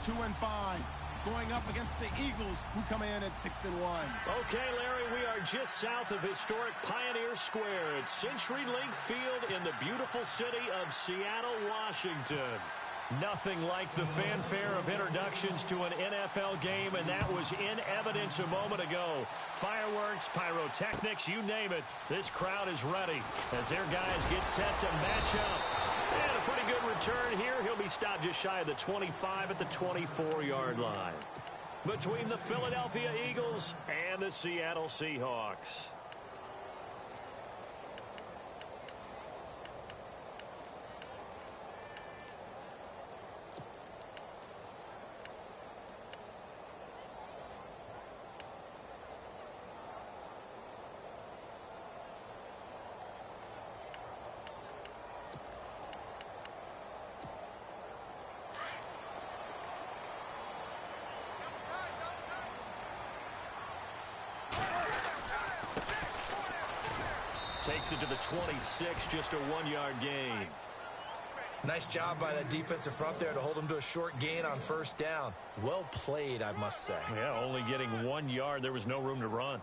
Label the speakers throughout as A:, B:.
A: 2-5. Going up against the Eagles, who come in at 6-1.
B: Okay, Larry, we are just south of historic Pioneer Square at CenturyLink Field in the beautiful city of Seattle, Washington. Nothing like the fanfare of introductions to an NFL game, and that was in evidence a moment ago. Fireworks, pyrotechnics, you name it. This crowd is ready as their guys get set to match up. And a pretty good return here. He'll be stopped just shy of the 25 at the 24-yard line. Between the Philadelphia Eagles and the Seattle Seahawks. Takes it to the 26, just a 1-yard gain.
C: Nice job by that defensive front there to hold him to a short gain on first down. Well played, I must say.
B: Yeah, only getting 1 yard. There was no room to run.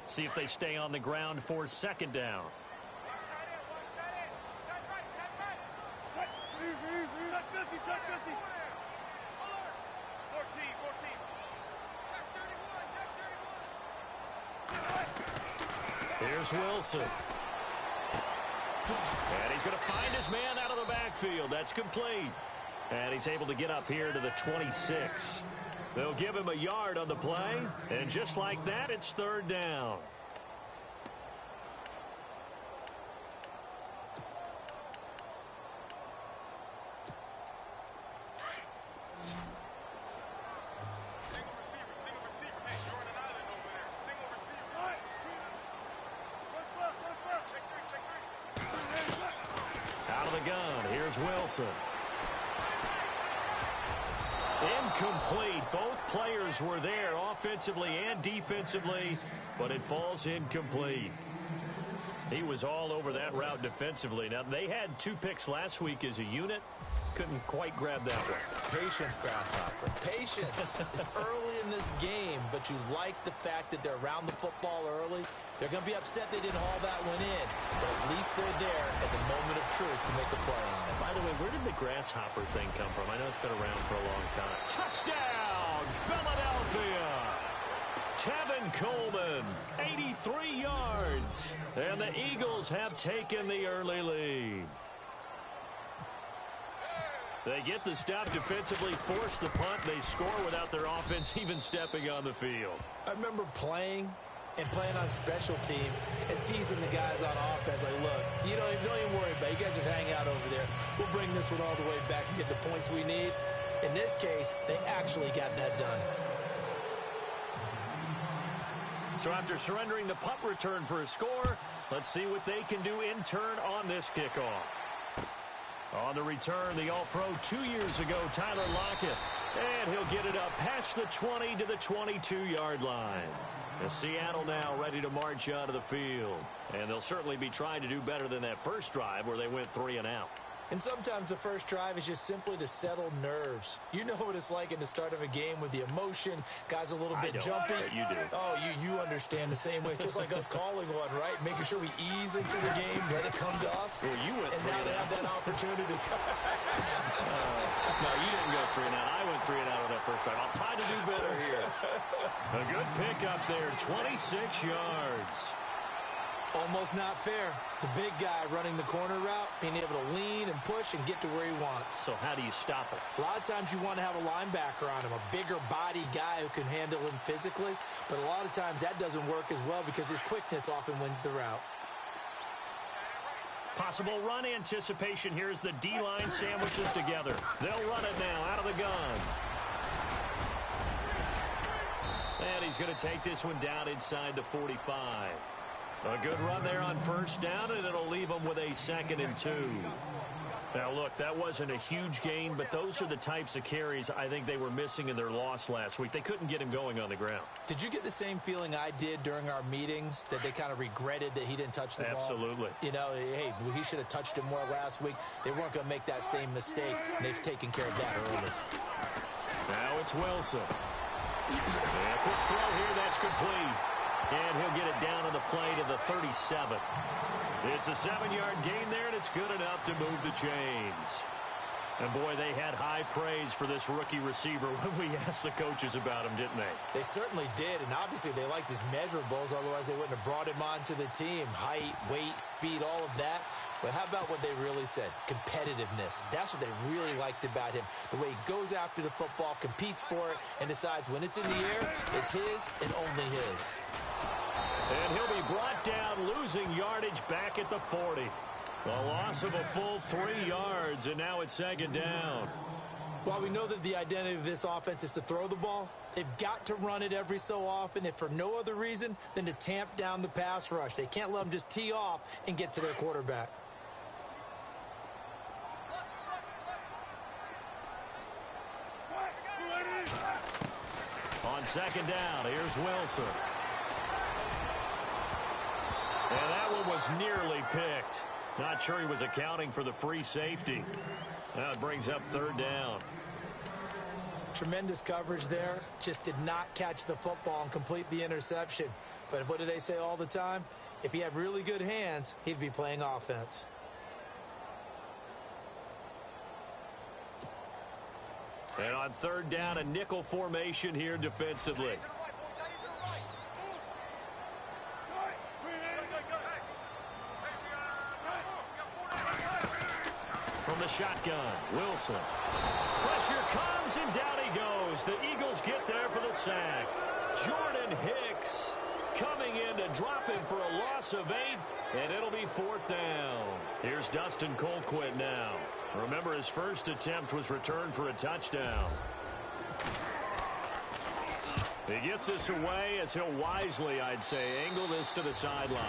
B: See if they stay on the ground for second down. Here's Wilson. And he's going to find his man out of the backfield. That's complete. And he's able to get up here to the 26. They'll give him a yard on the play, and just like that, it's third down.
D: Single receiver. Hey, you're on an island over there. Single receiver. All right. Check three.
B: Out of the gun, here's Wilson. Incomplete. Both players were there offensively and defensively, but it falls incomplete. He was all over that route defensively. Now, they had 2 picks last week as a unit. Couldn't quite grab that one.
C: Patience, Grasshopper. Patience. It's early in this game, but you like the fact that they're around the football early. They're going to be upset they didn't haul that one in, but at least they're there at the moment of truth to make a play on it.
B: By the way, where did the grasshopper thing come from? I know it's been around for a long time. Touchdown, Philadelphia! Tevin Coleman, 83 yards. And the Eagles have taken the early lead. They get the stop defensively, force the punt. They score without their offense even stepping on the field.
C: I remember playing on special teams and teasing the guys on offense like, look, you don't even worry about it. You guys just hang out over there. We'll bring this one all the way back and get the points we need. In this case, they actually got that done.
B: So after surrendering the punt return for a score, let's see what they can do in turn on this kickoff. On the return, the All-Pro 2 years ago, Tyler Lockett. And he'll get it up past the 20 to the 22-yard line. And Seattle now ready to march out of the field. And they'll certainly be trying to do better than that first drive where they went 3 and out.
C: And sometimes the first drive is just simply to settle nerves. You know what it's like at the start of a game with the emotion. Guys a little bit jumpy.
B: You do.
C: Oh, you understand the same way. It's just like us calling one, right? Making sure we ease into the game, let it come to us.
B: Well, you went
C: and now they have that opportunity.
B: No, you didn't go 3 and out. I went 3 and out on that first drive. I'll try to do better here. A good pick up there, 26 yards.
C: Almost not fair. The big guy running the corner route, being able to lean and push and get to where he wants.
B: So how do you stop it?
C: A lot of times you want to have a linebacker on him, a bigger body guy who can handle him physically. But a lot of times that doesn't work as well because his quickness often wins the route.
B: Possible run anticipation here as the D-line sandwiches together. They'll run it now out of the gun. And he's going to take this one down inside the 45. A good run there on first down, and it'll leave them with a 2nd and 2. Now, look, that wasn't a huge gain, but those are the types of carries I think they were missing in their loss last week. They couldn't get him going on the ground.
C: Did you get the same feeling I did during our meetings, that they kind of regretted that he didn't touch the ball?
B: Absolutely.
C: You know, hey, he should have touched it more last week. They weren't going to make that same mistake, and they've taken care of that early.
B: Now it's Wilson. And a quick throw here, that's complete. And he'll get it down on the play to the 37. It's a 7-yard gain there, and it's good enough to move the chains. And, boy, they had high praise for this rookie receiver when we asked the coaches about him, didn't they?
C: They certainly did, and obviously they liked his measurables, otherwise they wouldn't have brought him onto the team. Height, weight, speed, all of that. But how about what they really said? Competitiveness. That's what they really liked about him. The way he goes after the football, competes for it, and decides when it's in the air, it's his and only his.
B: And he'll be brought down, losing yardage back at the 40. A loss of a full 3 yards, and now it's 2nd down.
C: While we know that the identity of this offense is to throw the ball, they've got to run it every so often, if for no other reason than to tamp down the pass rush. They can't let them just tee off and get to their quarterback.
B: On 2nd down, here's Wilson. And that one was nearly picked. Not sure he was accounting for the free safety. Now it brings up 3rd down.
C: Tremendous coverage there. Just did not catch the football and complete the interception. But what do they say all the time? If he had really good hands, he'd be playing offense.
B: And on 3rd down, a nickel formation here defensively. From the shotgun, Wilson. Pressure comes, and down he goes. The Eagles get there for the sack. Jordan Hicks coming in to drop him for a loss of 8, and it'll be 4th down. Here's Dustin Colquitt now. Remember, his first attempt was returned for a touchdown. He gets this away as he'll wisely, I'd say, angle this to the sideline.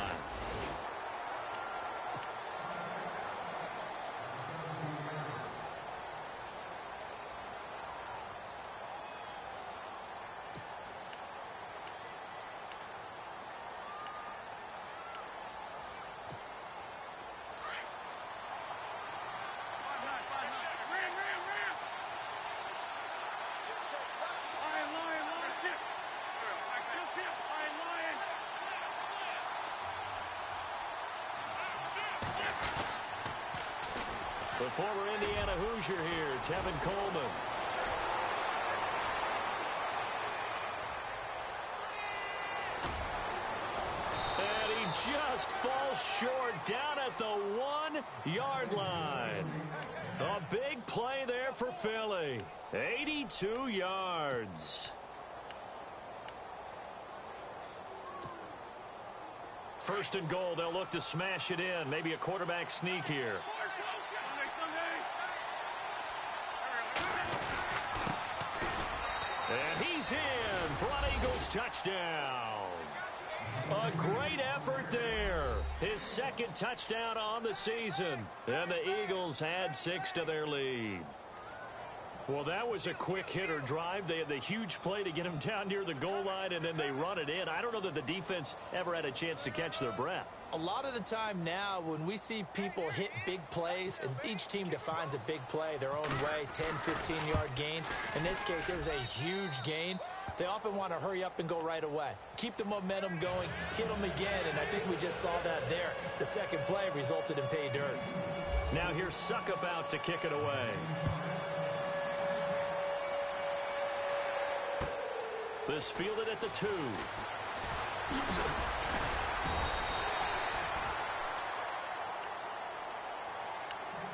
B: The former Indiana Hoosier here, Tevin Coleman. And he just falls short down at the 1-yard line. A big play there for Philly. 82 yards. First and goal, they'll look to smash it in. Maybe a quarterback sneak here. And he's in for an Eagles touchdown. A great effort there. His 2nd touchdown on the season. And the Eagles had 6 to their lead. Well, that was a quick hitter drive. They had the huge play to get him down near the goal line, and then they run it in. I don't know that the defense ever had a chance to catch their breath.
C: A lot of the time now, when we see people hit big plays, and each team defines a big play their own way, 10, 15-yard gains. In this case, it was a huge gain. They often want to hurry up and go right away. Keep the momentum going, hit them again, and I think we just saw that there. The second play resulted in pay dirt.
B: Now here's Suckup out to kick it away. This fielded at the 2.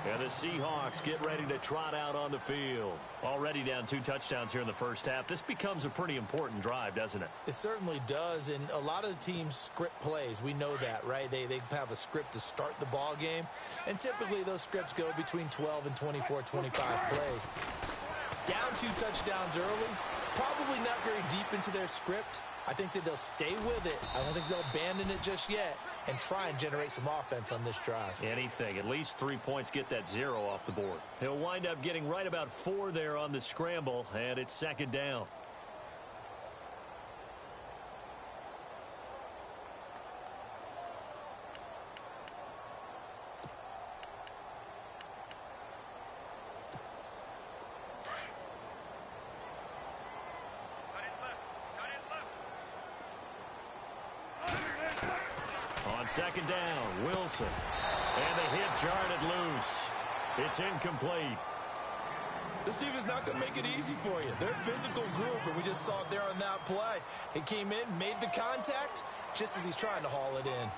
B: And the Seahawks get ready to trot out on the field. Already down 2 touchdowns here in the first half. This becomes a pretty important drive, doesn't it?
C: It certainly does, and a lot of the teams script plays. We know that, right? They have a script to start the ball game, and typically those scripts go between 12 and 24, 25 plays. Down 2 touchdowns early, probably not very deep into their script. I think that they'll stay with it. I don't think they'll abandon it just yet. and try and generate some offense on this drive.
B: Anything. At least 3 points get that 0 off the board. He'll wind up getting right about 4 there on the scramble, and it's second down. On second down, Wilson. And the hit jarred it loose. It's incomplete.
C: This defense is not going to make it easy for you. They're a physical group, and we just saw it there on that play. He came in, made the contact, just as he's trying to haul it in.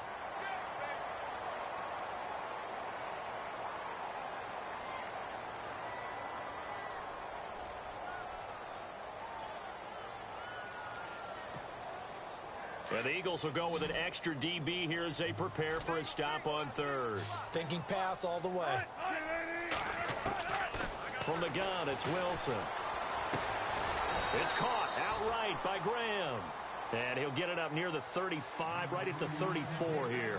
B: And the Eagles will go with an extra DB here as they prepare for a stop on third.
C: Thinking pass all the way.
B: From the gun, it's Wilson. It's caught outright by Graham. And he'll get it up near the 35, right at the 34 here.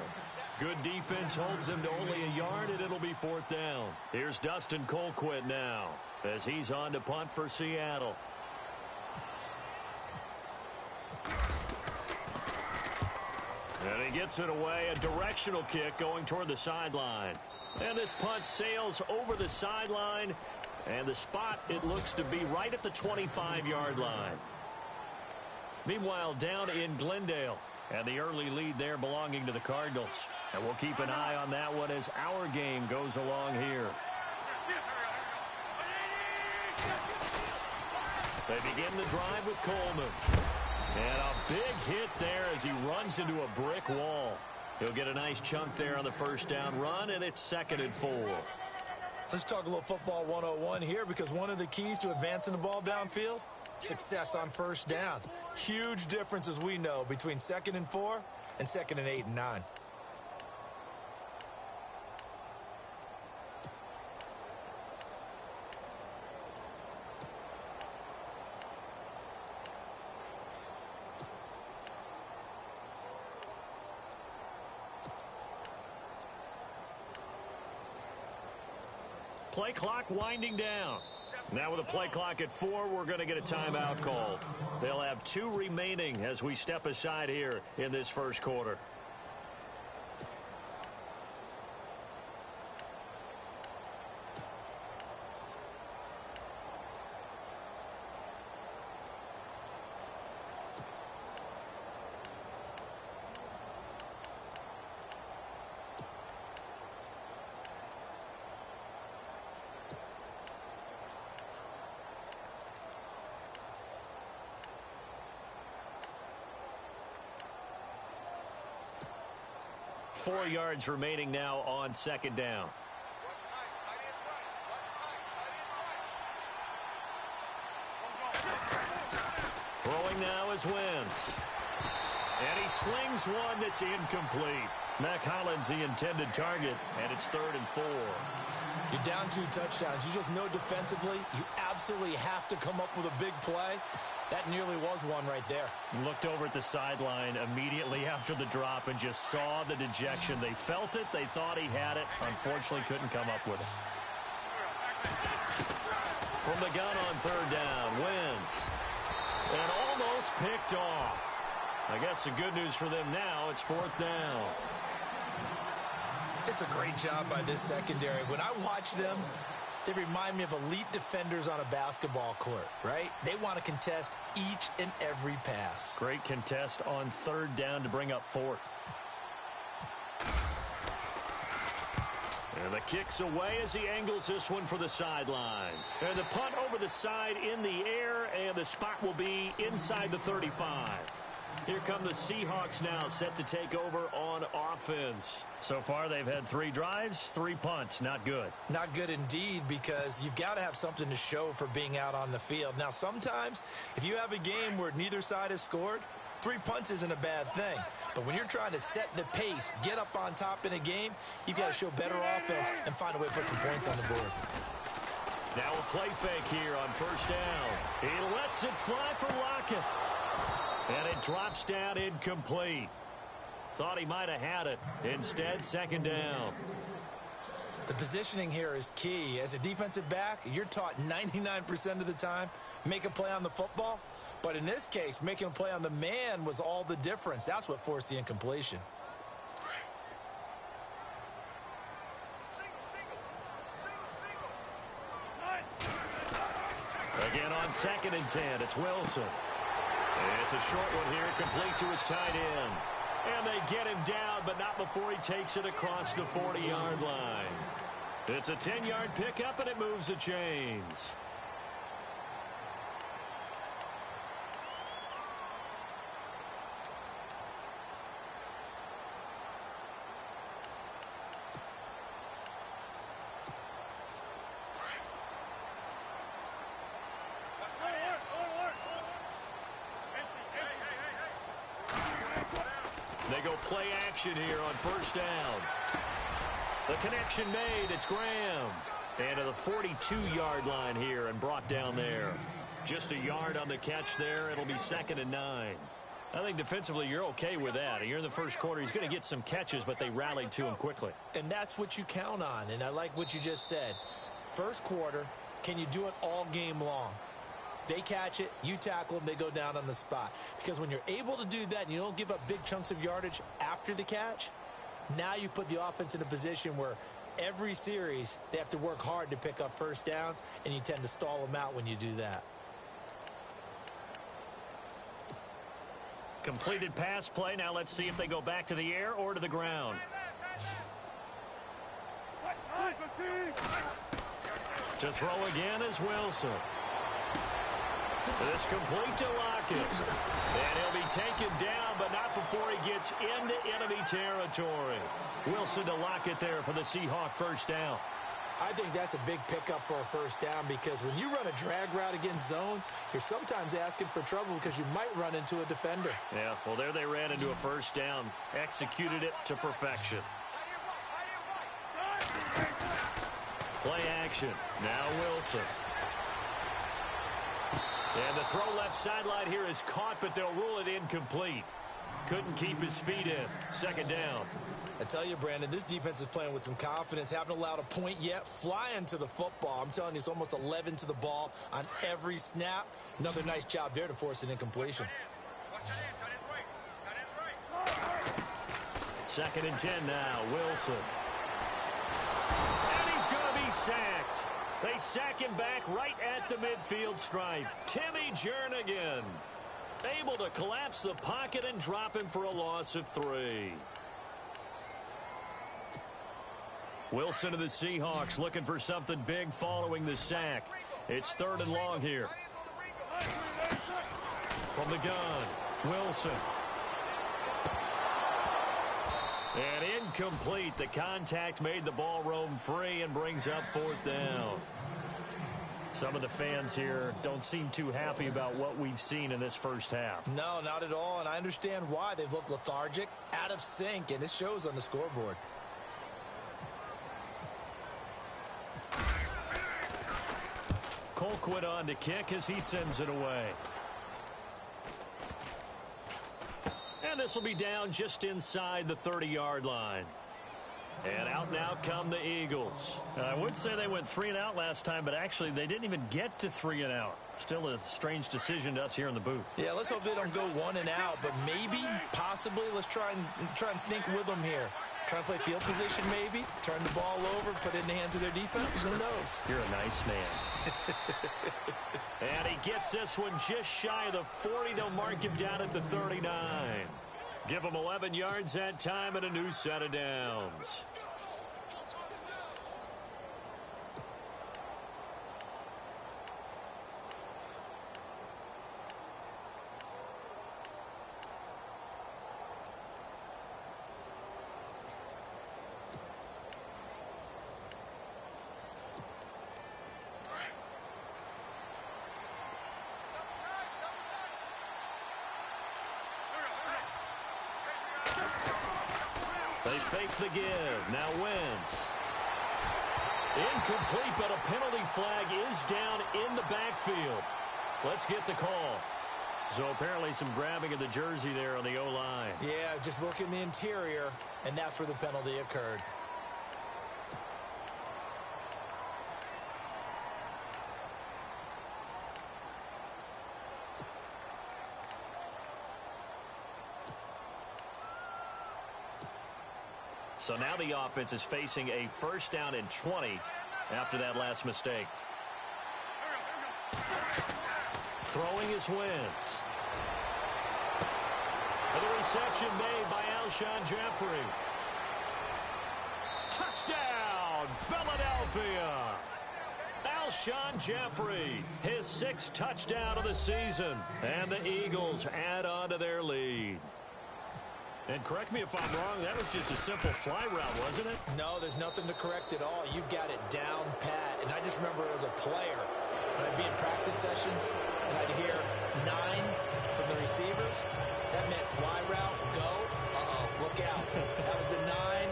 B: Good defense holds him to only a yard, and it'll be fourth down. Here's Dustin Colquitt now as he's on to punt for Seattle. And he gets it away, a directional kick going toward the sideline. And this punt sails over the sideline, and the spot, it looks to be right at the 25-yard line. Meanwhile, down in Glendale, and the early lead there belonging to the Cardinals. And we'll keep an eye on that one as our game goes along here. They begin the drive with Coleman. And a big hit there as he runs into a brick wall. He'll get a nice chunk there on the first down run, and it's 2nd and 4.
C: Let's talk a little football 101 here, because one of the keys to advancing the ball downfield, success on first down. Huge difference, as we know, between 2nd and 4 and 2nd and 8 and 9.
B: Play clock winding down. Now with a play clock at 4, we're going to get a timeout called. They'll have 2 remaining as we step aside here in this first quarter. Four yards remaining now on second down. Throwing now is Wentz. And he slings one that's incomplete. Mac Hollins the intended target, and it's 3rd and 4.
C: You're down 2 touchdowns. You just know defensively you absolutely have to come up with a big play. That nearly was one right there.
B: Looked over at the sideline immediately after the drop and just saw the dejection. They felt it. They thought he had it. Unfortunately, couldn't come up with it. From the gun on 3rd down, Wentz. And almost picked off. I guess the good news for them now, it's 4th down.
C: It's a great job by this secondary. When I watch them, they remind me of elite defenders on a basketball court, right? They want to contest each and every pass.
B: Great contest on 3rd down to bring up 4th. And the kick's away as he angles this one for the sideline. And the punt over the side in the air, and the spot will be inside the 35. Here come the Seahawks now, set to take over on offense. So far, they've had 3 drives, 3 punts. Not good.
C: Not good indeed, because you've got to have something to show for being out on the field. Now, sometimes, if you have a game where neither side has scored, 3 punts isn't a bad thing. But when you're trying to set the pace, get up on top in a game, you've got to show better offense and find a way to put some points on the board.
B: Now a play fake here on 1st down. He lets it fly for Lockett. And it drops down incomplete. Thought he might have had it. Instead, second down.
C: The positioning here is key. As a defensive back, you're taught 99% of the time, make a play on the football. But in this case, making a play on the man was all the difference. That's what forced the incompletion.
B: Again on 2nd and 10, it's Wilson. It's a short one here, complete to his tight end. And they get him down, but not before he takes it across the 40-yard line. It's a 10-yard pickup, and it moves the chains. They go play action here on first down. The connection made. It's Graham. And to the 42-yard line here and brought down there. Just a yard on the catch there. It'll be 2nd and 9. I think defensively you're okay with that. You're in the first quarter. He's going to get some catches, but they rallied to him quickly.
C: And that's what you count on. And I like what you just said. First quarter, can you do it all game long? They catch it, you tackle them, they go down on the spot. Because when you're able to do that and you don't give up big chunks of yardage after the catch, now you put the offense in a position where every series they have to work hard to pick up first downs, and you tend to stall them out when you do that.
B: Completed pass play. Now let's see if they go back to the air or to the ground. To throw again is Wilson. This complete to Lockett. And he'll be taken down, but not before he gets into enemy territory. Wilson to Lockett there for the Seahawk first down.
C: I think that's a big pickup for a first down, because when you run a drag route against zone, you're sometimes asking for trouble because you might run into a defender.
B: Yeah, well, there they ran into a first down. Executed it to perfection. Play action. Now Wilson. And the throw left sideline here is caught, but they'll rule it incomplete. Couldn't keep his feet in. Second down.
C: I tell you, Brandon, this defense is playing with some confidence. Haven't allowed a point yet. Flying to the football. I'm telling you, it's almost 11 to the ball on every snap. Another nice job there to force an incompletion.
B: 2nd and 10 now. Wilson. And he's going to be sacked. They sack him back right at the midfield stripe. Timmy Jernigan able to collapse the pocket and drop him for a loss of 3. Wilson to the Seahawks looking for something big following the sack. It's 3rd and long here. From the gun, Wilson. And incomplete. The contact made the ball roam free and brings up 4th down. Some of the fans here don't seem too happy about what we've seen in this first half.
C: No, not at all, and I understand why. They've looked lethargic, out of sync, and it shows on the scoreboard.
B: Colquitt on to kick as he sends it away. And this will be down just inside the 30-yard line. And out now come the Eagles. I would say they went 3 and out last time, but actually they didn't even get to 3 and out. Still a strange decision to us here in the booth.
C: Yeah, let's hope they don't go 1 and out, but maybe, possibly, let's try and think with them here. Try to play field position maybe, turn the ball over, put it in the hands of their defense. Who knows?
B: You're a nice man. And he gets this one just shy of the 40. They'll mark him down at the 39. Give him 11 yards that time and a new set of downs. They fake the give. Now Wentz. Incomplete, but a penalty flag is down in the backfield. Let's get the call. So apparently some grabbing of the jersey there on the O-line.
C: Yeah, just look in the interior, and that's where the penalty occurred.
B: So now the offense is facing a first down and 20 after that last mistake. Throwing is Wentz. And the reception made by Alshon Jeffrey. Touchdown, Philadelphia! Alshon Jeffrey, his 6th touchdown of the season. And the Eagles add on to their lead. And correct me if I'm wrong, that was just a simple fly route, wasn't it?
C: No, there's nothing to correct at all. You've got it down pat. And I just remember as a player, when I'd be in practice sessions, and I'd hear 9 from the receivers, that meant fly route, go, look out. That was the 9,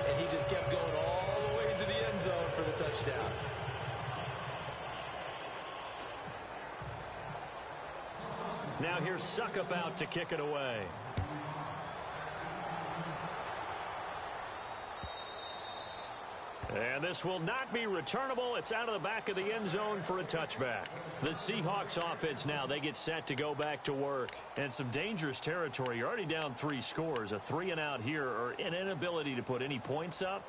C: and he just kept going all the way into the end zone for the touchdown.
B: Now here's Suckup out to kick it away. And this will not be returnable. It's out of the back of the end zone for a touchback. The Seahawks offense now, they get set to go back to work. And some dangerous territory. You're already down 3 scores. A 3-and-out here, or an inability to put any points up.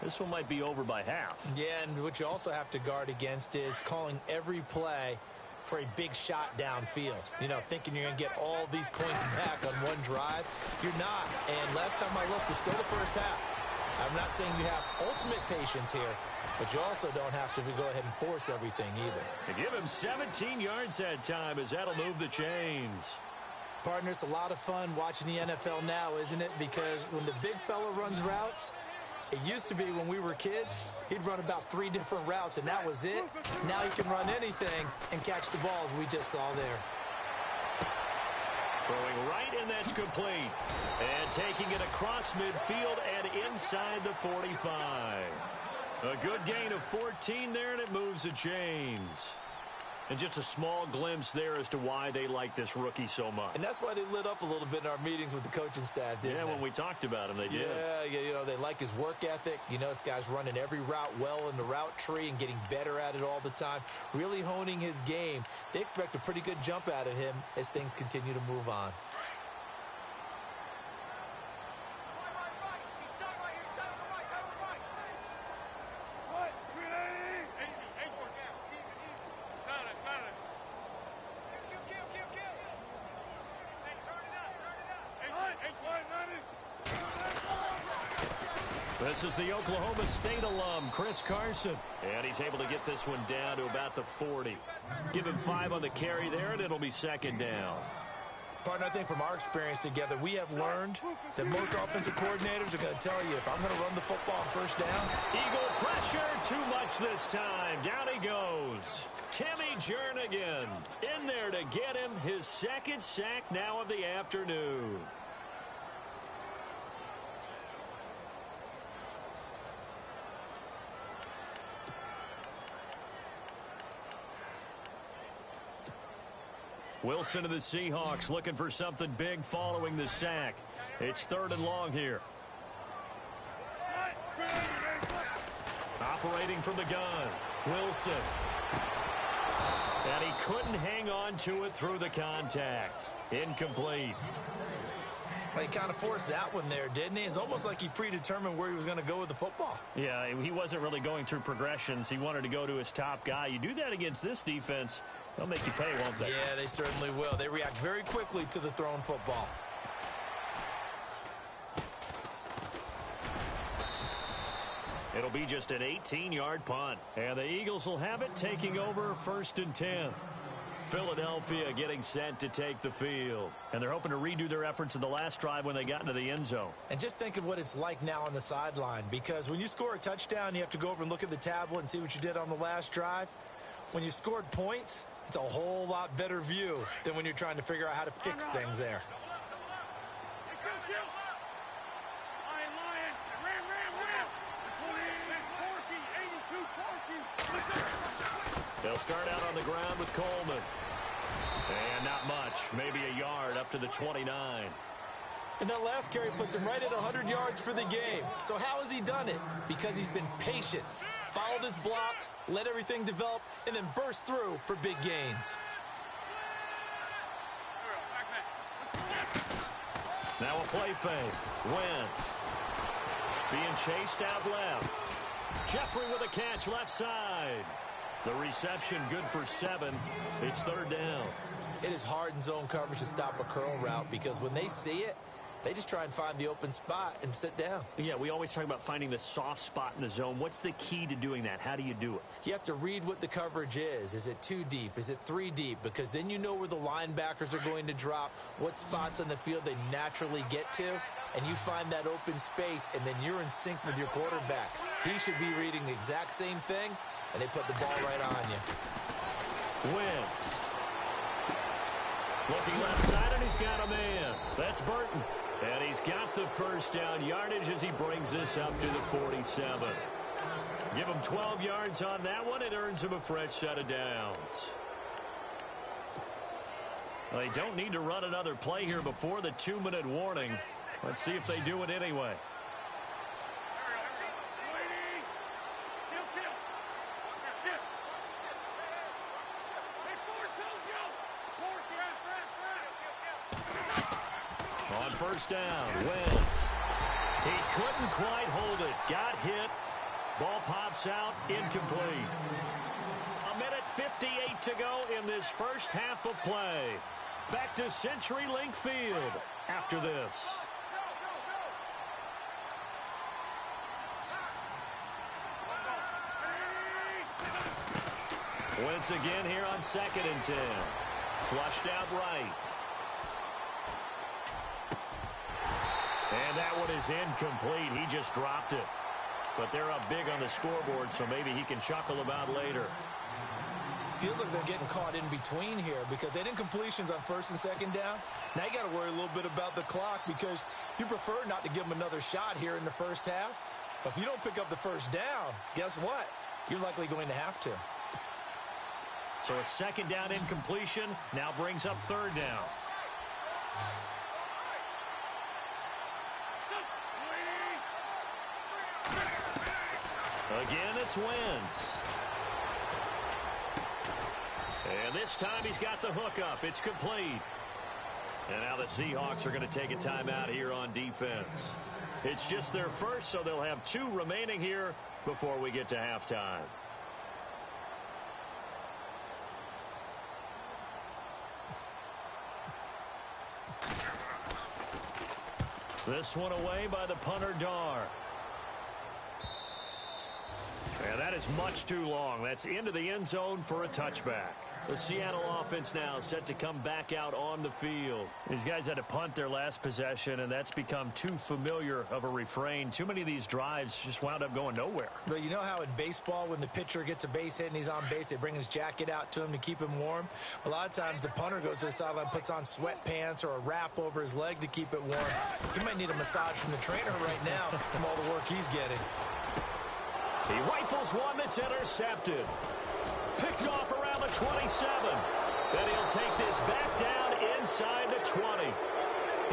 B: This one might be over by half.
C: Yeah, and what you also have to guard against is calling every play for a big shot downfield. You know, thinking you're going to get all these points back on one drive. You're not. And last time I looked, it's still the first half. I'm not saying you have ultimate patience here, but you also don't have to go ahead and force everything either.
B: And give him 17 yards that time, as that'll move the chains.
C: Partner, it's a lot of fun watching the NFL now, isn't it? Because when the big fella runs routes, it used to be when we were kids, he'd run about 3 different routes, and that was it. Now he can run anything and catch the balls we just saw there.
B: Throwing right, and that's complete. And taking it across midfield and inside the 45. A good gain of 14 there, and it moves the chains. And just a small glimpse there as to why they like this rookie so much.
C: And that's why they lit up a little bit in our meetings with the coaching staff, didn't they?
B: Yeah, when we talked about him, they did.
C: Yeah, you know, they like his work ethic. You know, this guy's running every route well in the route tree and getting better at it all the time. Really honing his game. They expect a pretty good jump out of him as things continue to move on.
B: This is the Oklahoma State alum, Chris Carson. And he's able to get this one down to about the 40. Give him 5 on the carry there, and it'll be 2nd down.
C: Partner, I think from our experience together, we have learned that most offensive coordinators are going to tell you, if I'm going to run the football on first down.
B: Eagle pressure, too much this time. Down he goes. Timmy Jernigan in there to get him his 2nd sack now of the afternoon. Wilson of the Seahawks looking for something big following the sack. It's 3rd and long here. Operating from the gun, Wilson. And he couldn't hang on to it through the contact. Incomplete.
C: Well, he kind of forced that one there, didn't he? It's almost like he predetermined where he was going to go with the football.
B: Yeah, he wasn't really going through progressions. He wanted to go to his top guy. You do that against this defense, they'll make you pay, won't they?
C: Yeah, they certainly will. They react very quickly to the thrown football.
B: It'll be just an 18-yard punt. And the Eagles will have it, taking over 1st and 10. Philadelphia getting set to take the field. And they're hoping to redo their efforts in the last drive when they got into the end zone.
C: And just think of what it's like now on the sideline. Because when you score a touchdown, you have to go over and look at the tablet and see what you did on the last drive. When you scored points, it's a whole lot better view than when you're trying to figure out how to fix things there.
B: They'll start out on the ground with Coleman. And not much, maybe a yard up to the 29.
C: And that last carry puts him right at 100 yards for the game. So how has he done it? Because he's been patient, followed his blocks, let everything develop, and then burst through for big gains.
B: Now a play fake. Wentz being chased out left. Jeffrey with a catch left side. The reception good for 7. It's third down.
C: It is hard in zone coverage to stop a curl route because when they see it, they just try and find the open spot and sit down.
B: Yeah, we always talk about finding the soft spot in the zone. What's the key to doing that? How do you do it?
C: You have to read what the coverage is. Is it 2 deep? Is it 3 deep? Because then you know where the linebackers are going to drop, what spots on the field they naturally get to, and you find that open space, and then you're in sync with your quarterback. He should be reading the exact same thing, and they put the ball right on you.
B: Wentz. Looking left side, and he's got a man. That's Burton. And he's got the first down yardage as he brings this up to the 47. Give him 12 yards on that one. It earns him a fresh set of downs. Well, they don't need to run another play here before the 2-minute warning. Let's see if they do it anyway. On first down, Wentz. He couldn't quite hold it. Got hit. Ball pops out, incomplete. 1:58 to go in this first half of play. Back to CenturyLink Field after this. Wentz again here on 2nd and 10. Flushed out right. And that one is incomplete. He just dropped it. But they're up big on the scoreboard, so maybe he can chuckle about later.
C: Feels like they're getting caught in between here because they didn't completions on 1st and 2nd down. Now you got to worry a little bit about the clock because you prefer not to give them another shot here in the first half. But if you don't pick up the first down, guess what? You're likely going to have to.
B: So a 2nd down incompletion now brings up 3rd down. Again, it's Wentz. And this time he's got the hook up. It's complete. And now the Seahawks are going to take a timeout here on defense. It's just their first, so they'll have 2 remaining here before we get to halftime. This one away by the punter, Dar. And that is much too long. That's into the end zone for a touchback. The Seattle offense now set to come back out on the field. These guys had to punt their last possession, and that's become too familiar of a refrain. Too many of these drives just wound up going nowhere.
C: But you know how in baseball, when the pitcher gets a base hit and he's on base, they bring his jacket out to him to keep him warm? A lot of times the punter goes to the sideline, puts on sweatpants or a wrap over his leg to keep it warm. He might need a massage from the trainer right now from all the work he's getting.
B: He rifles one that's intercepted. Picked off around the 27. Then he'll take this back down inside the 20.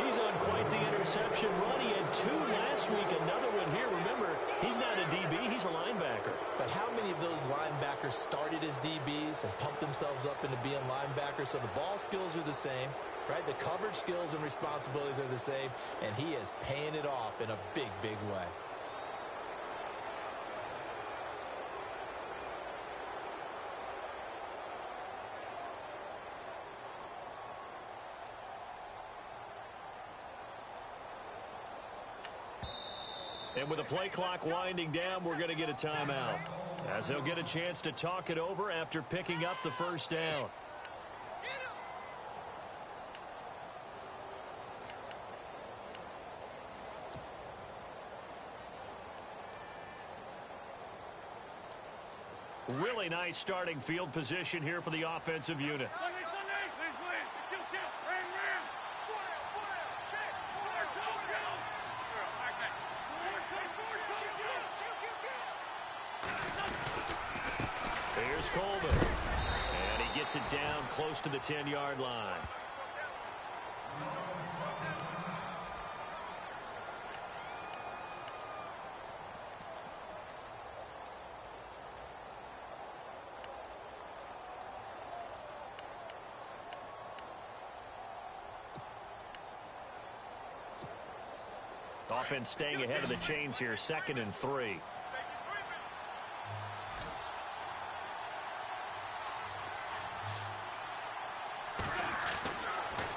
B: He's on quite the interception run. He had 2 last week, another one here. Remember, he's not a DB, he's a linebacker.
C: But how many of those linebackers started as DBs and pumped themselves up into being linebackers? So the ball skills are the same, right? The coverage skills and responsibilities are the same, and he is paying it off in a big, big way.
B: And with the play clock winding down, we're going to get a timeout, as they'll get a chance to talk it over after picking up the first down. Really nice starting field position here for the offensive unit. gets it down close to the 10-yard line. Offense staying ahead of the chains here, 2nd and 3.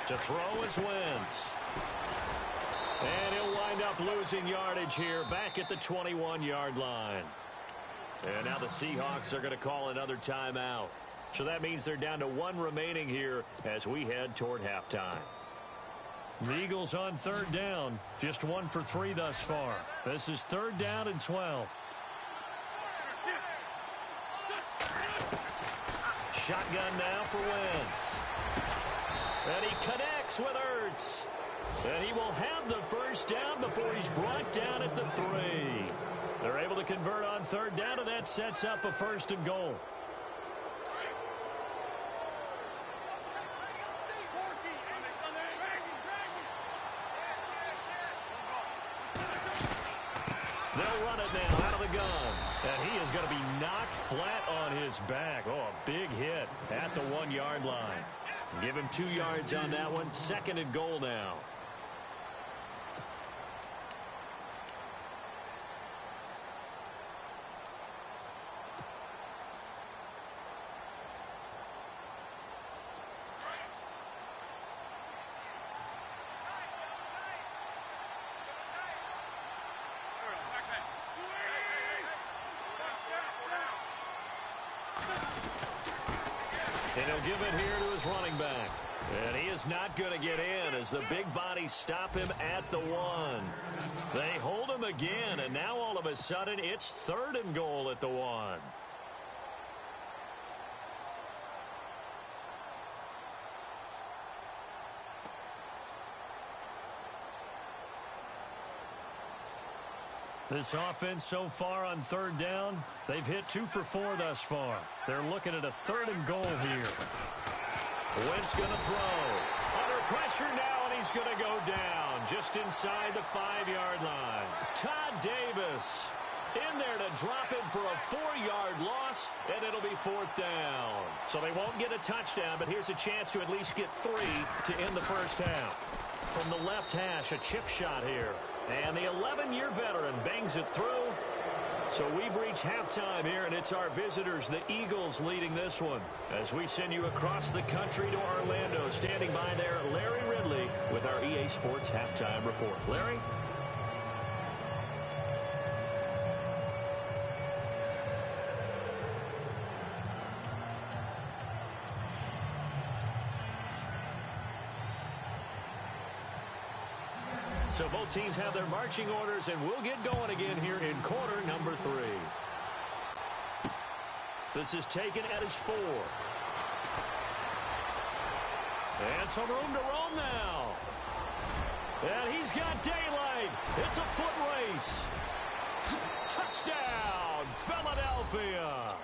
B: To throw is Wentz. And he'll wind up losing yardage here back at the 21-yard line. And now the Seahawks are going to call another timeout. So that means they're down to 1 remaining here as we head toward halftime. The Eagles on 3rd down. Just 1 for 3 thus far. This is 3rd down and 12. Shotgun now for Wentz. And he connects with Ertz. And he will have the first down before he's brought down at the 3. They're able to convert on 3rd down, and that sets up a 1st and goal. They'll run it now out of the gun. And he is going to be knocked flat on his back. Oh, a big hit at the 1-yard line. Give him 2 yards on that one. 2nd and goal now. And he'll give it here to his running back. And he is not going to get in as the big bodies stop him at the 1. They hold him again, and now all of a sudden it's 3rd and goal at the 1. This offense so far on 3rd down, they've hit 2 for 4 thus far. They're looking at a 3rd and goal here. Wentz going to throw. Under pressure now, and he's going to go down just inside the 5-yard line. Todd Davis in there to drop him for a 4-yard loss, and it'll be 4th down. So they won't get a touchdown, but here's a chance to at least get 3 to end the first half. From the left hash, a chip shot here. And the 11-year veteran bangs it through. So we've reached halftime here, and it's our visitors, the Eagles, leading this one. As we send you across the country to Orlando, standing by there, Larry Ridley with our EA Sports Halftime Report. Larry? So both teams have their marching orders, and we'll get going again here in quarter number 3. This is taken at his 4. And some room to roam now. And he's got daylight. It's a foot race. Touchdown, Philadelphia.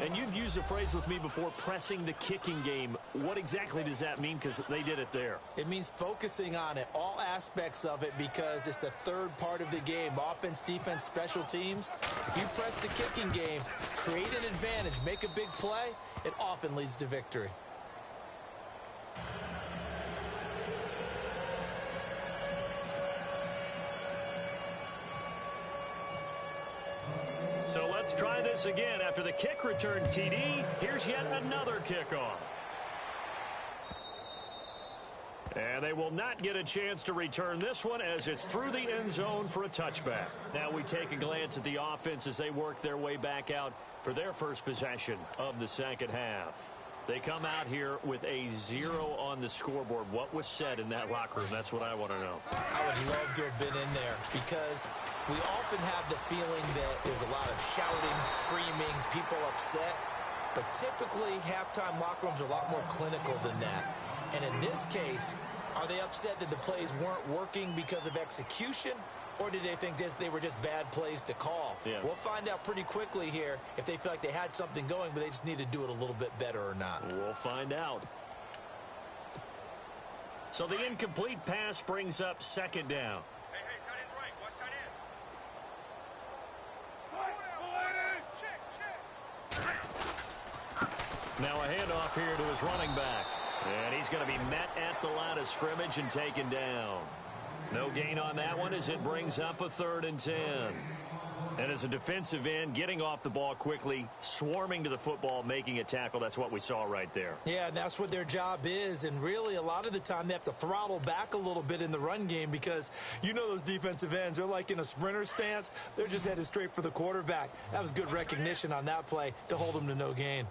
B: And you've used the phrase with me before, pressing the kicking game. What exactly does that mean? Because they did it there.
C: It means focusing on it, all aspects of it, because it's the 3rd part of the game. Offense, defense, special teams. If you press the kicking game, create an advantage, make a big play, it often leads to victory.
B: So let's try this again. After the kick return TD, here's yet another kickoff. And they will not get a chance to return this one as it's through the end zone for a touchback. Now we take a glance at the offense as they work their way back out for their first possession of the 2nd half. They come out here with a 0 on the scoreboard. What was said in that locker room? That's what I want to know.
C: I would love to have been in there because we often have the feeling that there's a lot of shouting, screaming, people upset. But typically, halftime locker rooms are a lot more clinical than that. And in this case, are they upset that the plays weren't working because of execution? Or did they think they were just bad plays to call?
B: Yeah.
C: We'll find out pretty quickly here if they feel like they had something going, but they just need to do it a little bit better or not.
B: We'll find out. So the incomplete pass brings up second down.
D: Hey, tight end's right. Watch tight end. Check.
B: Now a handoff here to his running back. And he's going to be met at the line of scrimmage and taken down. No gain on that one as it brings up a 3rd and 10. And as a defensive end, getting off the ball quickly, swarming to the football, making a tackle, that's what we saw right there.
C: Yeah, and that's what their job is. And really, a lot of the time, they have to throttle back a little bit in the run game because you know those defensive ends, they're like in a sprinter stance. They're just headed straight for the quarterback. That was good recognition on that play to hold them to no gain.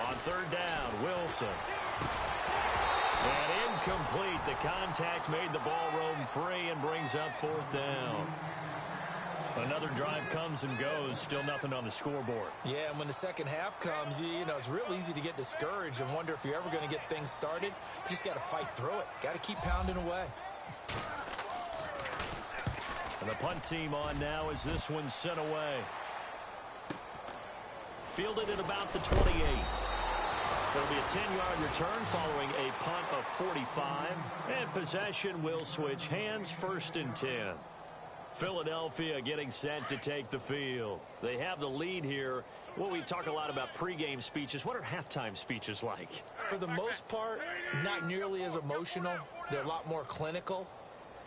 B: On 3rd down, Wilson. And incomplete. The contact made the ball roam free and brings up 4th down. Another drive comes and goes. Still nothing on the scoreboard.
C: Yeah, and when the second half comes, you know, it's real easy to get discouraged and wonder if you're ever going to get things started. You just got to fight through it. Got to keep pounding away.
B: And the punt team on now as this one's sent away. Fielded at about the 28. There'll be a 10-yard return following a punt of 45. And possession will switch hands, 1st and 10. Philadelphia getting set to take the field. They have the lead here. Well, we talk a lot about pregame speeches. What are halftime speeches like?
C: For the most part, not nearly as emotional. They're a lot more clinical.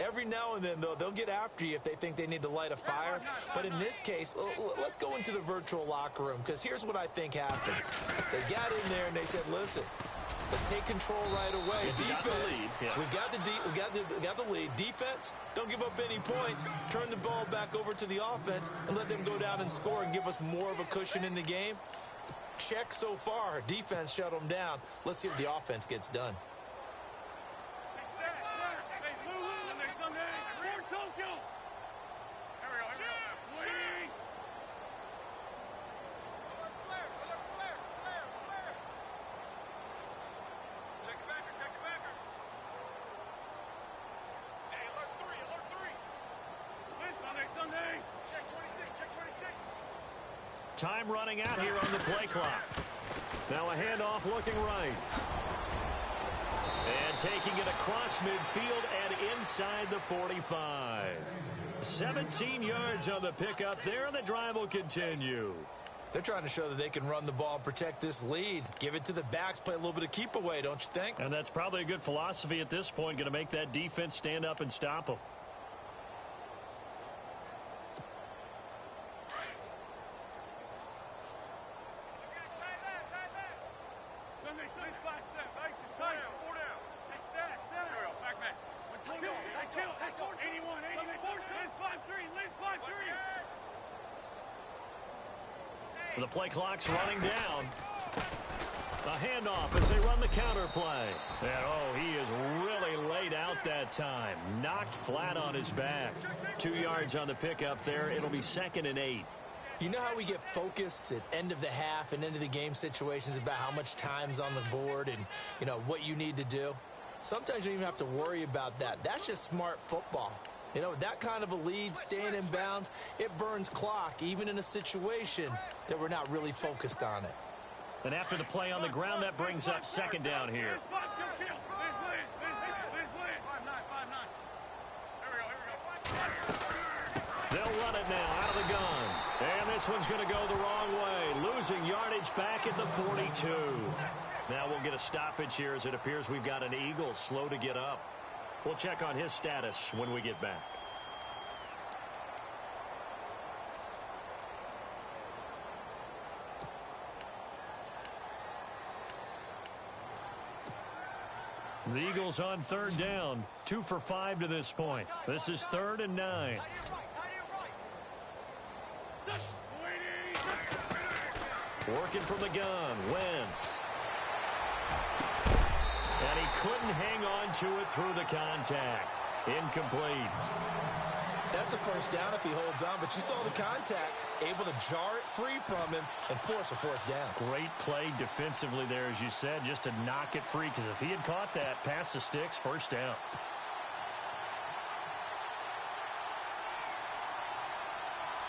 C: Every now and then, though, they'll get after you if they think they need to light a fire. But in this case, let's go into the virtual locker room, because here's what I think happened. They got in there and they said, listen, let's take control right away. Defense, we got the lead. Defense, don't give up any points. Turn the ball back over to the offense and let them go down and score and give us more of a cushion in the game. Check so far. Defense shut them down. Let's see if the offense gets done.
B: Time running out here on the play clock. Now a handoff looking right. And taking it across midfield and inside the 45. 17 yards on the pickup there, and the drive will continue.
C: They're trying to show that they can run the ball and protect this lead. Give it to the backs, play a little bit of keep away, don't you think?
B: And that's probably a good philosophy at this point, going to make that defense stand up and stop them. The play clock's running down. A handoff as they run the counter play. And, oh, he is really laid out that time. Knocked flat on his back. 2 yards on the pickup there. It'll be 2nd and 8.
C: You know how we get focused at end of the half and end of the game situations about how much time's on the board and, you know, what you need to do? Sometimes you don't even have to worry about that. That's just smart football. You know, that kind of a lead, staying in bounds, it burns clock, even in a situation that we're not really focused on it.
B: And after the play on the ground, that brings up 2nd down here. They'll run it now out of the gun. And this one's going to go the wrong way. Losing yardage back at the 42. Now we'll get a stoppage here as it appears we've got an Eagle slow to get up. We'll check on his status when we get back. The Eagles on 3rd down. 2 for 5 to this point. This is 3rd and 9. Working from the gun. Wentz. And he couldn't hang on to it through the contact. Incomplete.
C: That's a first down if he holds on, but you saw the contact, able to jar it free from him and force a fourth down.
B: Great play defensively there, as you said, just to knock it free, because if he had caught that, pass the sticks, first down.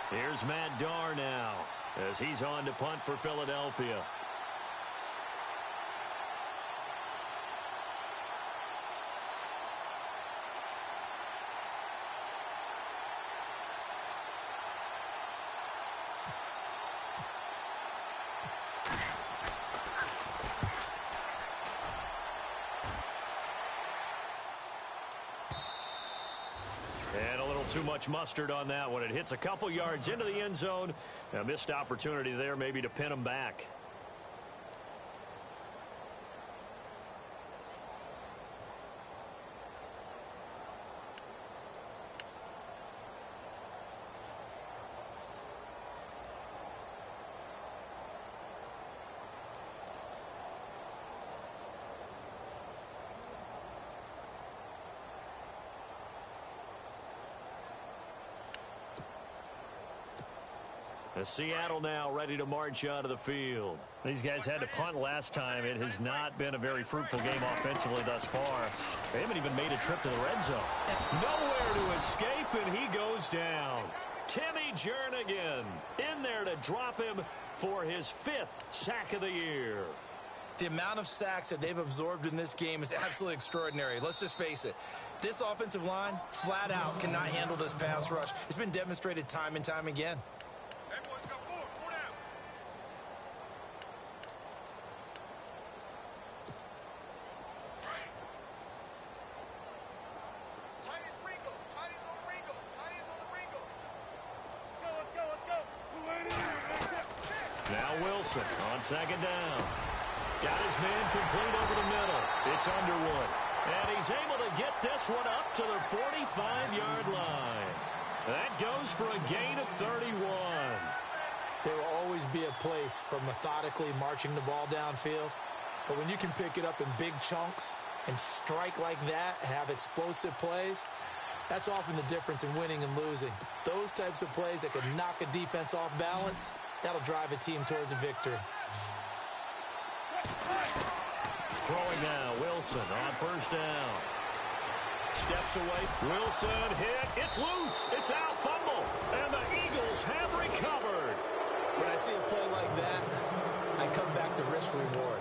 B: Here's Matt Darr now as he's on to punt for Philadelphia. And a little too much mustard on that one. It hits a couple yards into the end zone. A missed opportunity there maybe to pin him back. Seattle now ready to march out of the field. These guys had to punt last time. It has not been a very fruitful game offensively thus far. They haven't even made a trip to the red zone. Nowhere to escape, and he goes down. Timmy Jernigan in there to drop him for his 5th sack of the year.
C: The amount of sacks that they've absorbed in this game is absolutely extraordinary. Let's just face it. This offensive line, flat out, cannot handle this pass rush. It's been demonstrated time and time again.
D: Hey, boys, got 4 down. Tight is Ringo. Tight is on the Ringo. Tight is on the Ringo. Let's go.
B: Now Wilson on second down. Got his man complete over the middle. It's Underwood. And he's able to get this one up to the 45-yard line. That goes for a gain of 31.
C: There will always be a place for methodically marching the ball downfield. But when you can pick it up in big chunks and strike like that, have explosive plays, that's often the difference in winning and losing. Those types of plays that can knock a defense off balance, that'll drive a team towards a victory.
B: Throwing now, Wilson on first down. Steps away. Wilson hit. It's loose. It's out. Fumble. And the Eagles have recovered.
C: When I see a play like that, I come back to risk reward.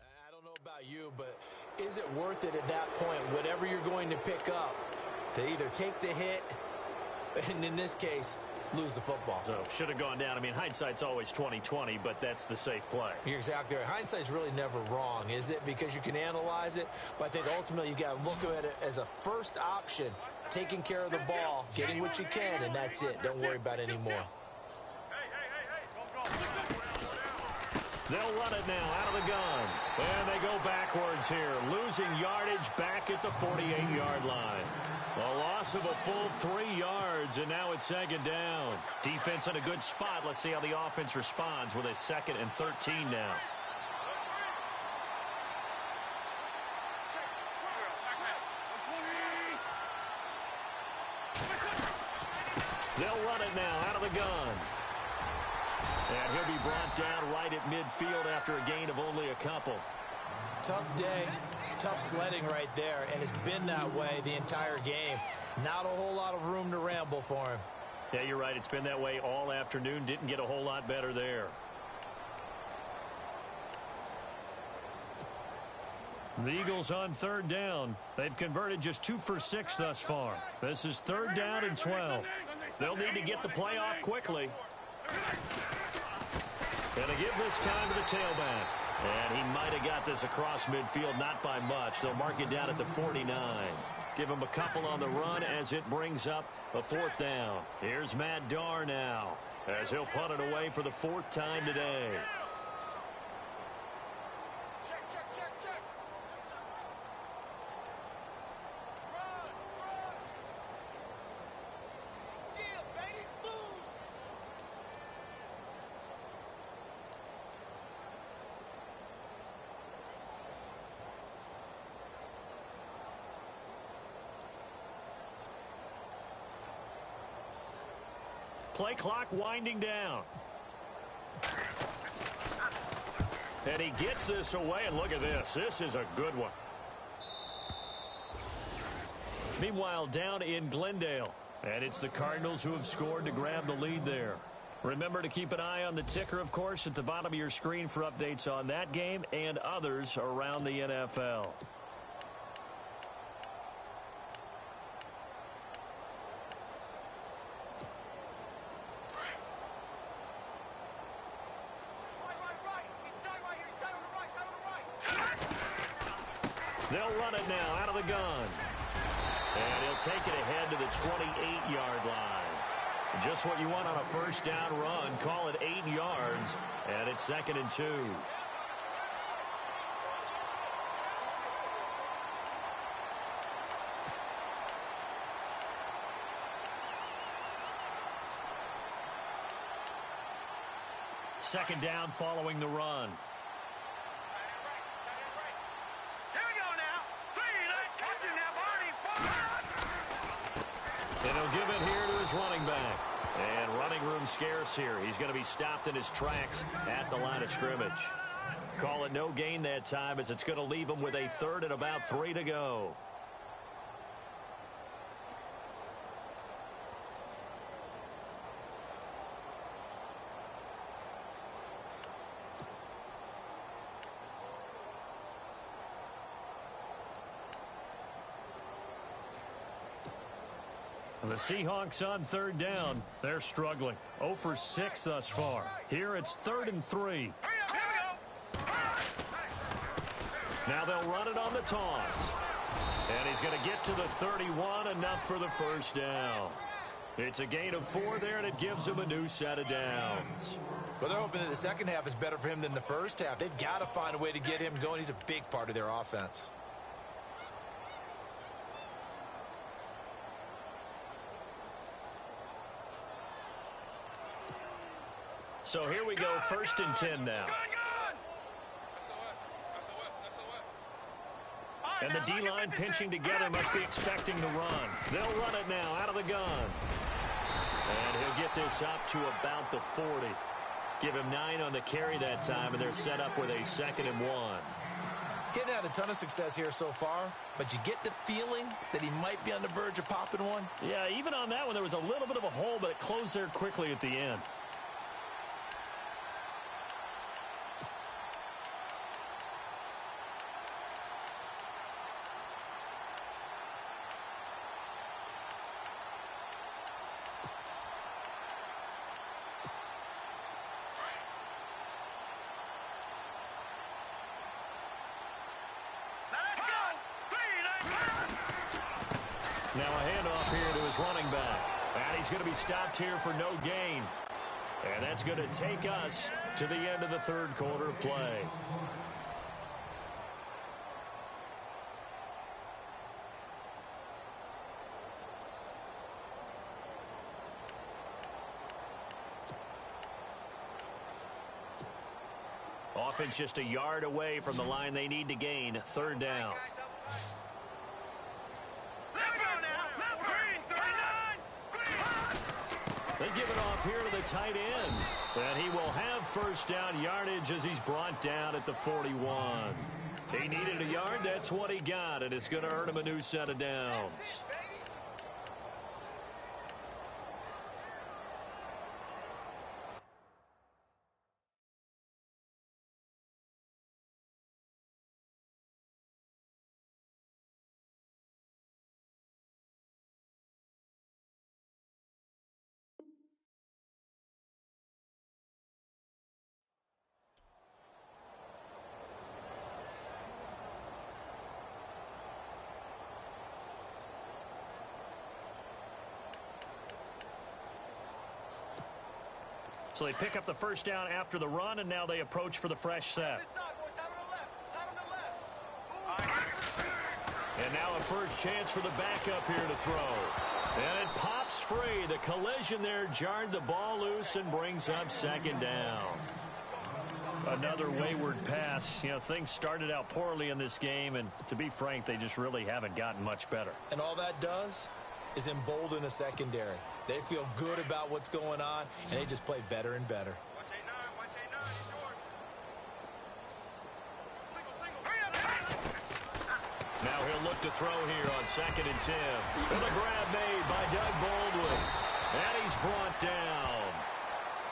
C: I don't know about you, but is it worth it at that point, whatever you're going to pick up, to either take the hit, and in this case, lose the football?
B: So should have gone down. I mean, hindsight's always 20/20, but that's the safe play.
C: You're exactly right. Hindsight's really never wrong, is it? Because you can analyze it, but I think ultimately you got to look at it as a first option, taking care of the ball, getting what you can, and that's it. Don't worry about it anymore.
B: They'll run it now out of the gun. And they go backwards here, losing yardage back at the 48-yard line. A loss of a full 3 yards, and now it's second down. Defense in a good spot. Let's see how the offense responds with a 2nd and 13 now. They'll run it now out of the gun. And he'll be brought down right at midfield after a gain of only a couple.
C: Tough day, tough sledding right there, and it's been that way the entire game. Not a whole lot of room to ramble for him.
B: Yeah, you're right. It's been that way all afternoon. Didn't get a whole lot better there. The Eagles on third down. They've converted just 2 for 6 thus far. This is third down and 12. They'll need to get the play off quickly. And to give this time to the tailback. And he might have got this across midfield, not by much. They'll mark it down at the 49. Give him a couple on the run as it brings up a fourth down. Here's Matt Darr now as he'll punt it away for the 4th time today. Play clock winding down. And he gets this away, and look at this. This is a good one. Meanwhile, down in Glendale. And it's the Cardinals who have scored to grab the lead there. Remember to keep an eye on the ticker, of course, at the bottom of your screen for updates on that game and others around the NFL. They'll run it now out of the gun. And he'll take it ahead to the 28-yard line. Just what you want on a first down run. Call it 8 yards. And it's 2nd and 2. Second down following the run. And he'll give it here to his running back. And running room scarce here. He's going to be stopped in his tracks at the line of scrimmage. Call it no gain that time as it's going to leave him with a 3rd and about 3 to go. The Seahawks on third down. They're struggling. 0 for 6 thus far. Here it's 3rd and 3. Now they'll run it on the toss. And he's going to get to the 31, enough for the first down. It's a gain of 4 there, and it gives him a new set of downs.
C: Well, they're hoping that the second half is better for him than the first half. They've got to find a way to get him going. He's a big part of their offense.
B: So here we go, 1st and 10 now. And the D-line pinching together must be expecting the run. They'll run it now out of the gun. And he'll get this up to about the 40. Give him 9 on the carry that time, and they're set up with a 2nd and 1.
C: Getting had a ton of success here so far, but you get the feeling that he might be on the verge of popping one.
B: Yeah, even on that one, there was a little bit of a hole, but it closed there quickly at the end. Now a handoff here to his running back. And he's going to be stopped here for no gain. And that's going to take us to the end of the 3rd quarter of play. Offense just a yard away from the line they need to gain. 3rd down. it off here to the tight end. And he will have first down yardage as he's brought down at the 41. He needed a yard. That's what he got, and it's going to earn him a new set of downs. So they pick up the first down after the run, and now they approach for the fresh set. And now a first chance for the backup here to throw. And it pops free. The collision there jarred the ball loose and brings up second down. Another wayward pass. You know, things started out poorly in this game, and to be frank, they just really haven't gotten much better.
C: And all that does is embolden a secondary. They feel good about what's going on, and they just play better and better.
D: Watch 8-9, he's yours.
B: Now he'll look to throw here on 2nd and 10. And a grab made by Doug Baldwin. And he's brought down.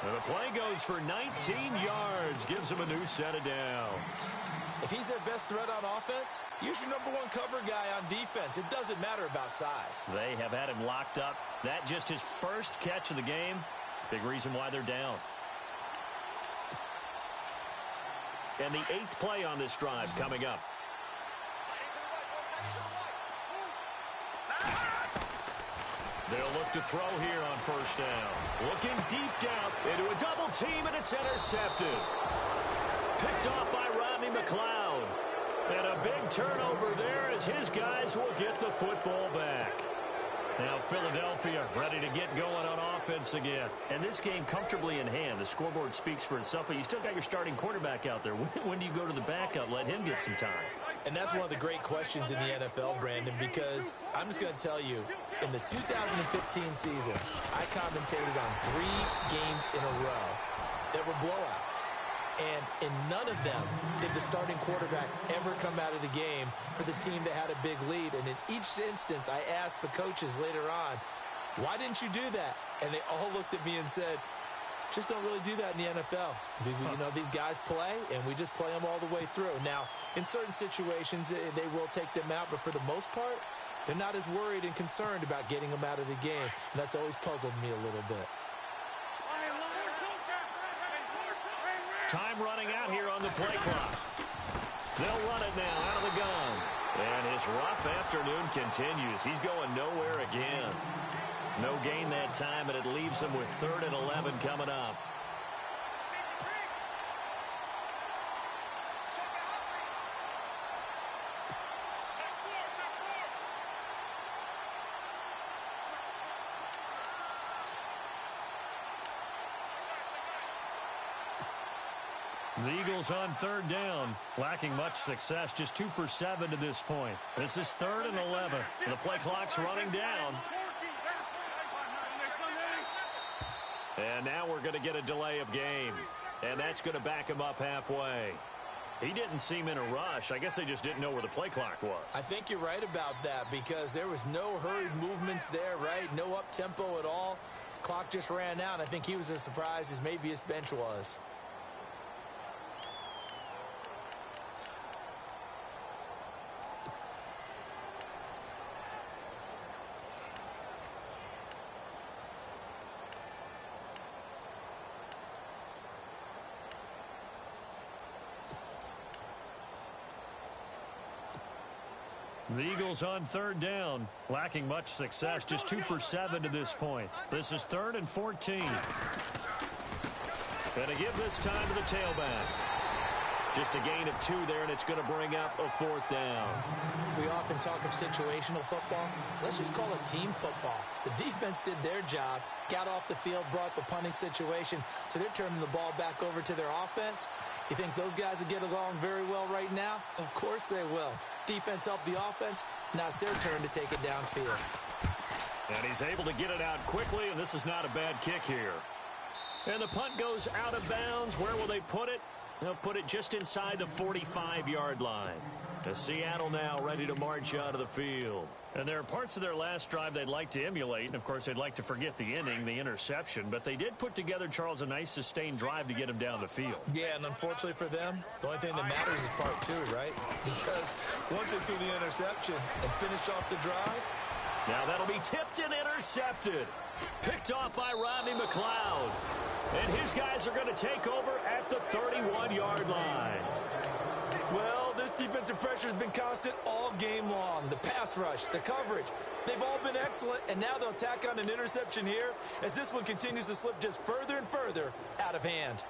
B: And the play goes for 19 yards. Gives him a new set of downs.
C: If he's their best threat on offense, use your #1 cover guy on defense. It doesn't matter about size.
B: They have had him locked up. That just his first catch of the game. Big reason why they're down. And the 8th play on this drive coming up. They'll look to throw here on first down. Looking deep down into a double team, and it's intercepted. Picked off by Rodney McLeod. And a big turnover there as his guys will get the football back. Now Philadelphia ready to get going on offense again. And this game comfortably in hand. The scoreboard speaks for itself, but you still got your starting quarterback out there. When do you go to the backup? Let him get some time.
C: And that's one of the great questions in the NFL, Brandon, because I'm just going to tell you, in the 2015 season, I commentated on 3 games in a row that were blowouts. And in none of them did the starting quarterback ever come out of the game for the team that had a big lead. And in each instance, I asked the coaches later on, why didn't you do that? And they all looked at me and said, just don't really do that in the NFL. You know, these guys play, and we just play them all the way through. Now, in certain situations, they will take them out, but for the most part, they're not as worried and concerned about getting them out of the game. And that's always puzzled me a little bit.
B: Time running out here on the play clock. They'll run it now out of the gun. And his rough afternoon continues. He's going nowhere again. No gain that time, and it leaves him with 3rd and 11 coming up. The Eagles on 3rd down, lacking much success, just 2 for 7 to this point. This is 3rd and 11. The play clock's running down. And now we're going to get a delay of game. And that's going to back him up halfway. He didn't seem in a rush. I guess they just didn't know where the play clock was.
C: I think you're right about that because there was no hurried movements there, right? No up-tempo at all. Clock just ran out. I think he was as surprised as maybe his bench was.
B: The Eagles on 3rd down, lacking much success, just 2 for 7 to this point. This is 3rd and 14. Going to give this time to the tailback. Just a gain of 2 there, and it's going to bring up a 4th down.
C: We often talk of situational football. Let's just call it team football. The defense did their job, got off the field, brought the punting situation, so they're turning the ball back over to their offense. You think those guys will get along very well right now? Of course they will. Defense helped the offense. Now it's their turn to take it downfield.
B: And he's able to get it out quickly, and this is not a bad kick here. And the punt goes out of bounds. Where will they put it? They'll put it just inside the 45-yard line. As Seattle now ready to march out of the field. And there are parts of their last drive they'd like to emulate. And, of course, they'd like to forget the inning, the interception. But they did put together, Charles, a nice sustained drive to get him down the field.
C: Yeah, and unfortunately for them, the only thing that matters is part two, right? Because once they threw the interception and finished off the drive.
B: Now that'll be tipped and intercepted. Picked off by Rodney McLeod. And his guys are going to take over at the 31-yard line.
C: Well, this defensive pressure has been constant all game long. The pass rush, the coverage, they've all been excellent, and now they'll tack on an interception here as this one continues to slip just further and further out of hand.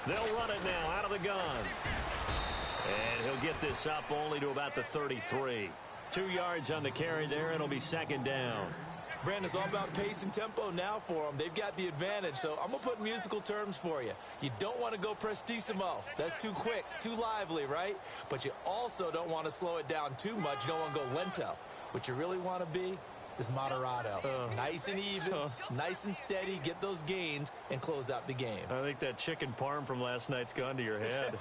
B: They'll run it now out of the gun. And he'll get this up only to about the 33. 2 yards on the carry there, and it'll be second down.
C: Brandon, it's all about pace and tempo now for them. They've got the advantage, so I'm going to put musical terms for you. You don't want to go prestissimo. That's too quick, too lively, right? But you also don't want to slow it down too much. You don't want to go lento. What you really want to be is moderato. Nice and even, nice and steady, get those gains, and close out the game.
B: I think that chicken parm from last night's gone to your head.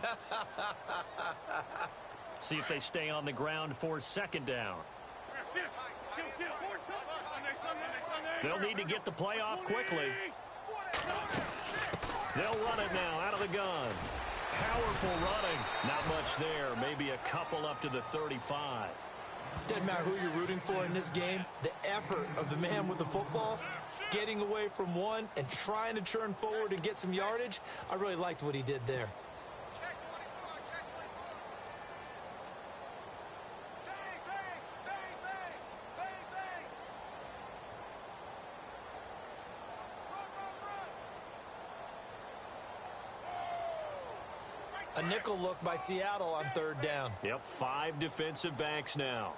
B: See if they stay on the ground for second down. They'll need to get the play off quickly. They'll run it now out of the gun. Powerful running. Not much there. Maybe a couple up to the 35.
C: Doesn't matter who you're rooting for in this game. The effort of the man with the football, getting away from one and trying to turn forward and get some yardage, I really liked what he did there. A nickel look by Seattle on third down.
B: Yep, 5 defensive backs now.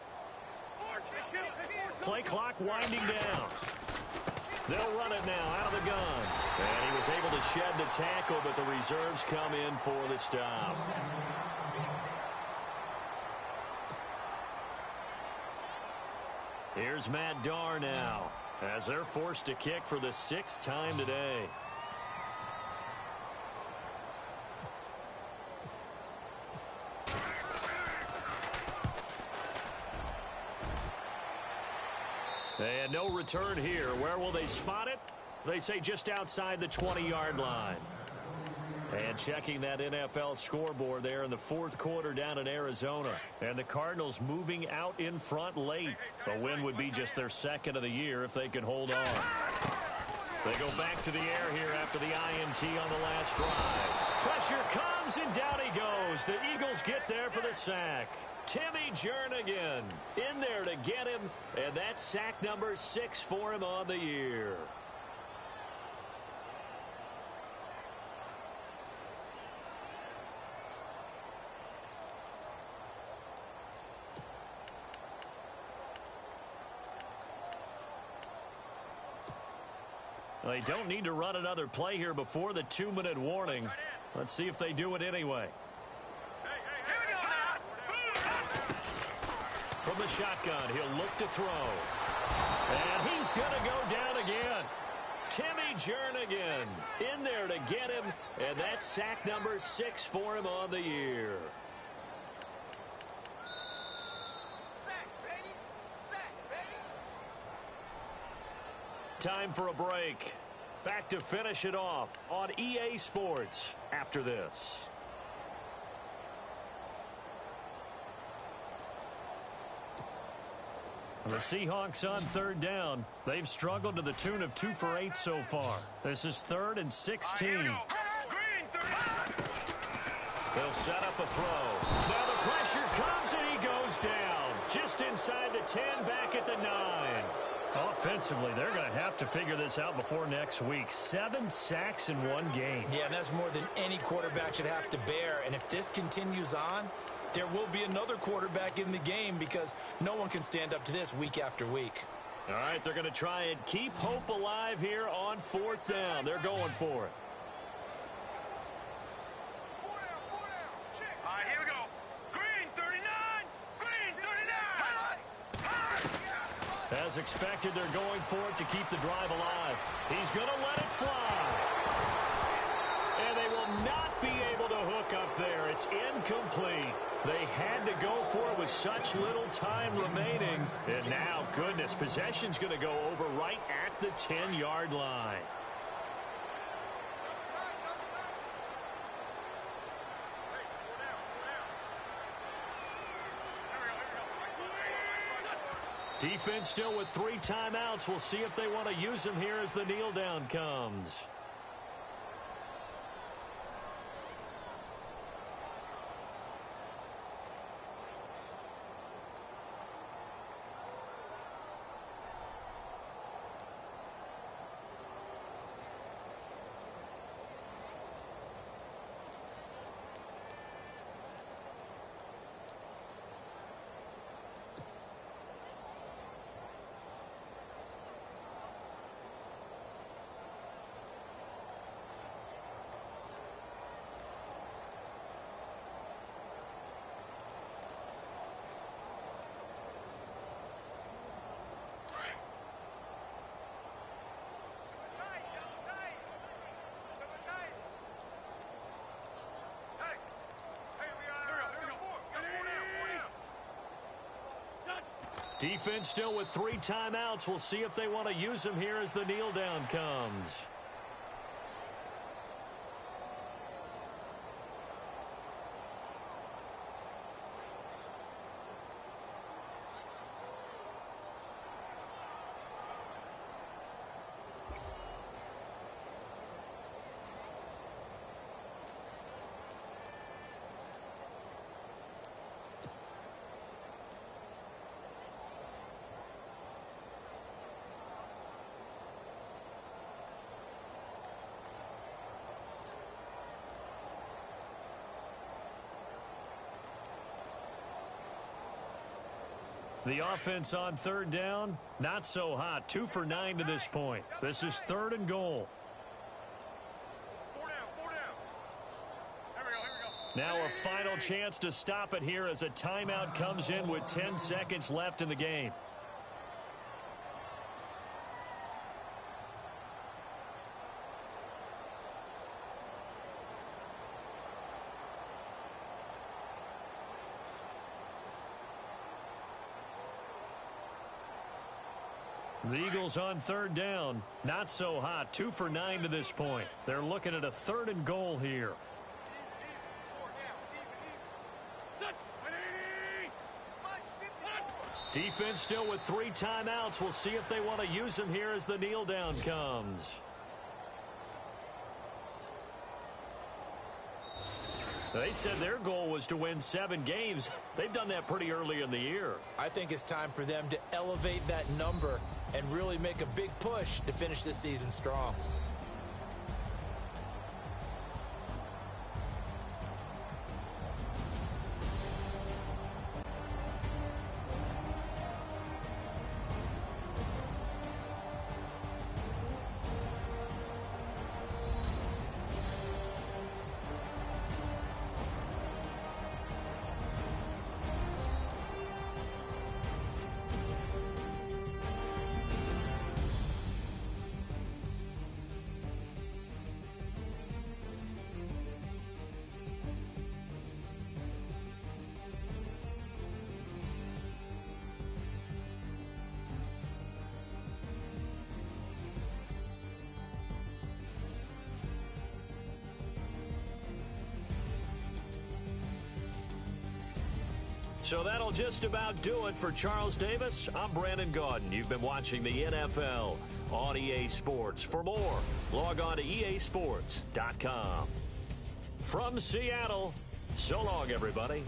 B: Play clock winding down. They'll run it now out of the gun. And he was able to shed the tackle, but the reserves come in for the stop. Here's Matt Darr now as they're forced to kick for the 6th time today. And no return here. Where will they spot it? They say just outside the 20-yard line. And checking that NFL scoreboard there in the 4th quarter down in Arizona. And the Cardinals moving out in front late. A win would be just their 2nd of the year if they can hold on. They go back to the air here after the INT on the last drive. Pressure comes and down he goes. The Eagles get there for the sack. Timmy Jernigan in there to get him, and that's sack number 6 for him on the year. They don't need to run another play here before the 2-minute warning. Let's see if they do it anyway. From the shotgun, he'll look to throw. And he's going to go down again. Timmy Jernigan in there to get him, and that's sack number 6 for him on the year.
D: Sack, baby! Sack, baby!
B: Time for a break. Back to finish it off on EA Sports after this. The Seahawks on third down. They've struggled to the tune of 2 for 8 so far. This is 3rd and 16. They'll set up a throw. Now the pressure comes and he goes down. Just inside the 10, back at the 9. Offensively, they're going to have to figure this out before next week. 7 sacks in one game.
C: Yeah, and that's more than any quarterback should have to bear. And if this continues on, there will be another quarterback in the game because no one can stand up to this week after week.
B: All right, they're going to try and keep hope alive here on 4th down. They're going for it.
D: All right, here we go. Green, 39. Green, 39.
B: As expected, they're going for it to keep the drive alive. He's going to let it fly. And they will not be able to hook up there. It's incomplete. They had to go for it with such little time remaining. And now, goodness, possession's going to go over right at the 10-yard line. Defense still with 3 timeouts. We'll see if they want to use them here as the kneel down comes. Defense still with 3 timeouts. We'll see if they want to use them here as the kneel down comes. The offense on 3rd down, not so hot. 2 for 9 to this point. This is 3rd and goal.
D: 4 down, 4 down. Here we go.
B: Now a final chance to stop it here as a timeout comes in with 10 seconds left in the game. The Eagles on 3rd down. Not so hot. 2 for 9 to this point. They're looking at a 3rd and goal here. Defense still with 3 timeouts. We'll see if they want to use them here as the kneel down comes. They said their goal was to win 7 games. They've done that pretty early in the year.
C: I think it's time for them to elevate that number and really make a big push to finish this season strong.
B: So that'll just about do it for Charles Davis. I'm Brandon Gaudin. You've been watching the NFL on EA Sports. For more, log on to easports.com. From Seattle, so long, everybody.